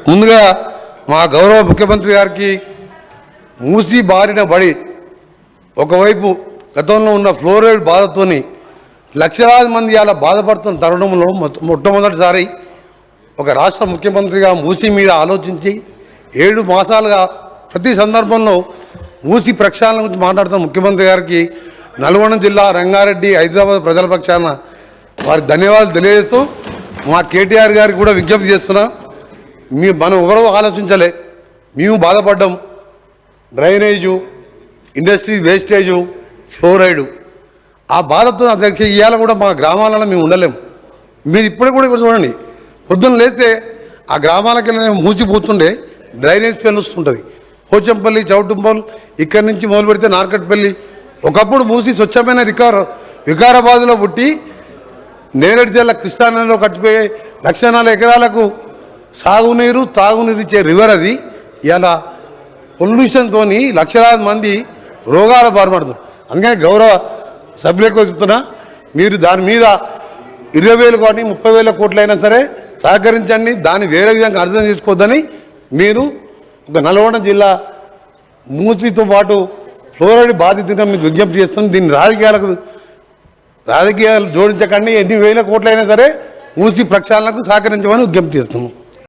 ముందుగా మా గౌరవ ముఖ్యమంత్రి గారికి మూసి బారిన పడి ఒకవైపు గతంలో ఉన్న ఫ్లోరైడ్ బాధతోని లక్షలాది మంది అలా బాధపడుతున్న తరుణంలో మొట్టమొదటిసారి ఒక రాష్ట్ర ముఖ్యమంత్రిగా మూసి మీద ఆలోచించి 7 మాసాలుగా ప్రతి సందర్భంలో మూసి ప్రక్షాళన గురించి మాట్లాడుతున్న ముఖ్యమంత్రి గారికి నల్గొండ జిల్లా రంగారెడ్డి హైదరాబాద్ ప్రజల పక్షాన వారి ధన్యవాదాలు తెలియజేస్తూ మా కేటీఆర్ గారికి కూడా విజ్ఞప్తి చేస్తున్నా. మనం ఎవరో ఆలోచించలే, మేము బాధపడ్డాం. డ్రైనేజు, ఇండస్ట్రీ వేస్టేజు, ఫ్లోరైడు, ఆ బాధతో అధ్యక్ష ఇవాళ కూడా మా గ్రామాలలో మేము ఉండలేము. మీరు ఇప్పుడే కూడా చూడండి, పొద్దున్న లేస్తే ఆ గ్రామాలకి మూసిపోతుండే డ్రైనేజ్ స్మెల్ వస్తుంటుంది. పోచంపల్లి, చౌటుంపల్, ఇక్కడి నుంచి మొదలు పెడితే నార్కట్పల్లి, ఒకప్పుడు మూసి స్వచ్ఛమైన వికారాబాద్లో పుట్టి నేరేడు జిల్లా కృష్ణానదిలో కట్టిపోయే 1,4 ఎకరాలకు సాగునీరు తాగునీరు ఇచ్చే రివర్ అది. ఇలా పొల్యూషన్తో లక్షలాది మంది రోగాల బారిపడుతుంది. అందుకని గౌరవ సభ్యులకు చెప్తున్నా, మీరు దాని మీద 20,000 కోట్లు 30,000 కోట్లైనా సరే సహకరించండి. దాన్ని వేరే విధంగా అర్థం చేసుకోవద్దని మీరు ఒక నల్గొండ జిల్లా మూసితో పాటు ఫ్లోరైడ్ బాధితుగా మీకు విజ్ఞప్తి చేస్తున్నాం. దీన్ని రాజకీయాలు జోడించకండి. ఎన్ని వేల కోట్లైనా సరే మూసి ప్రక్షాళనకు సహకరించమని విజ్ఞప్తి చేస్తున్నాం.